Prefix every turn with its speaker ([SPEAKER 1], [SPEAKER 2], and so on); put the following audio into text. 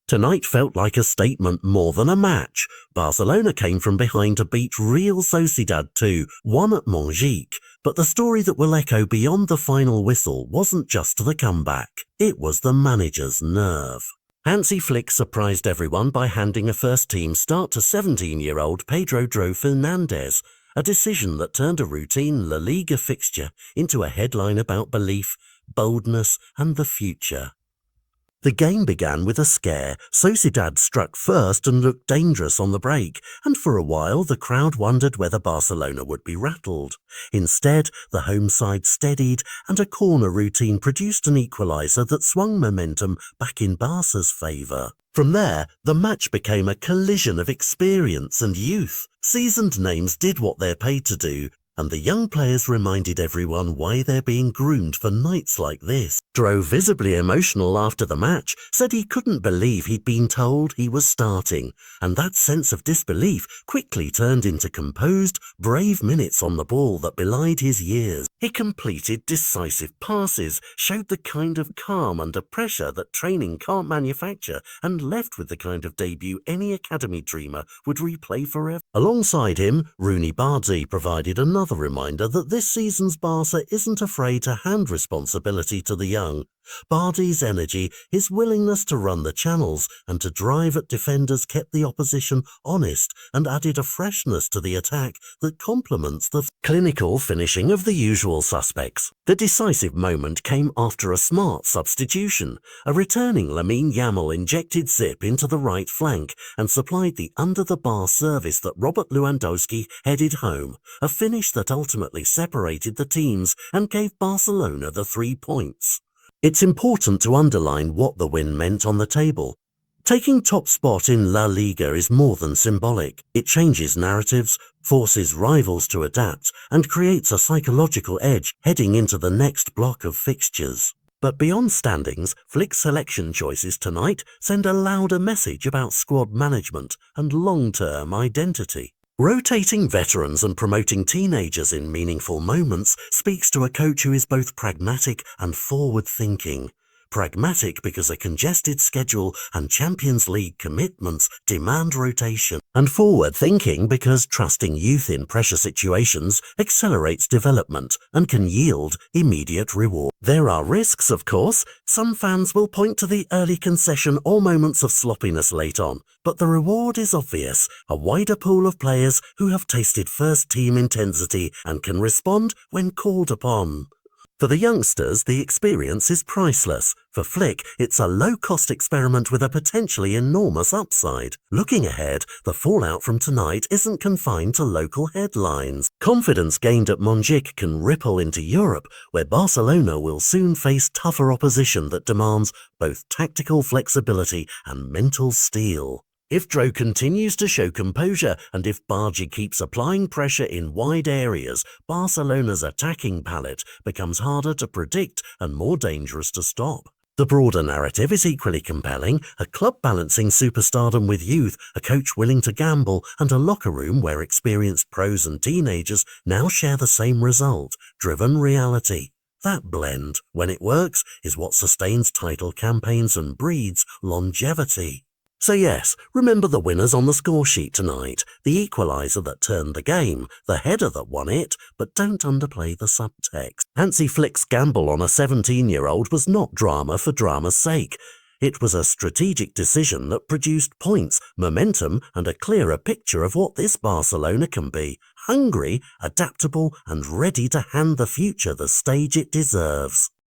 [SPEAKER 1] Tonight felt like a statement more than a match. Barcelona came from behind to beat Real Sociedad 2-1 at Montjuic, but the story that will echo beyond the final whistle wasn't just the comeback. It was the manager's nerve. Hansi Flick surprised everyone by handing a first-team start to 17-year-old Pedro "Dro" Fernandes, a decision that turned a routine La Liga fixture into a headline about belief, boldness and the future. The game began with a scare. Sociedad struck first and looked dangerous on the break, and for a while the crowd wondered whether Barcelona would be rattled. Instead, the home side steadied, and a corner routine produced an equaliser that swung momentum back in Barca's favour. From there, the match became a collision of experience and youth. Seasoned names did what they're paid to do, and the young players reminded everyone why they're being groomed for nights like this. Dro, visibly emotional after the match, said he couldn't believe he'd been told he was starting, and that sense of disbelief quickly turned into composed, brave minutes on the ball that belied his years. He completed decisive passes, showed the kind of calm under pressure that training can't manufacture, and left with the kind of debut any academy dreamer would replay forever. Alongside him, Rooney Bardi provided another reminder that this season's Barca isn't afraid to hand responsibility to the young. Bardi's energy, his willingness to run the channels and to drive at defenders kept the opposition honest and added a freshness to the attack that complements the clinical finishing of the usual suspects. The decisive moment came after a smart substitution. A returning Lamine Yamal injected zip into the right flank and supplied the under-the-bar service that Robert Lewandowski headed home, a finish that ultimately separated the teams and gave Barcelona the 3 points. It's important to underline what the win meant on the table. Taking top spot in La Liga is more than symbolic. It changes narratives, forces rivals to adapt, and creates a psychological edge heading into the next block of fixtures. But beyond standings, Flick's selection choices tonight send a louder message about squad management and long-term identity. Rotating veterans and promoting teenagers in meaningful moments speaks to a coach who is both pragmatic and forward-thinking. Pragmatic because a congested schedule and Champions League commitments demand rotation, and forward-thinking because trusting youth in pressure situations accelerates development and can yield immediate reward. There are risks, of course. Some fans will point to the early concession or moments of sloppiness late on, but the reward is obvious: a wider pool of players who have tasted first-team intensity and can respond when called upon. For the youngsters, the experience is priceless. For Flick, it's a low-cost experiment with a potentially enormous upside. Looking ahead, the fallout from tonight isn't confined to local headlines. Confidence gained at Montjuic can ripple into Europe, where Barcelona will soon face tougher opposition that demands both tactical flexibility and mental steel. If Dro continues to show composure and if Bardi keeps applying pressure in wide areas, Barcelona's attacking palette becomes harder to predict and more dangerous to stop. The broader narrative is equally compelling: a club balancing superstardom with youth, a coach willing to gamble, and a locker room where experienced pros and teenagers now share the same result-driven reality. That blend, when it works, is what sustains title campaigns and breeds longevity. So yes, remember the winners on the score sheet tonight, the equaliser that turned the game, the header that won it, but don't underplay the subtext. Hansi Flick's gamble on a 17-year-old was not drama for drama's sake. It was a strategic decision that produced points, momentum, and a clearer picture of what this Barcelona can be: hungry, adaptable, and ready to hand the future the stage it deserves.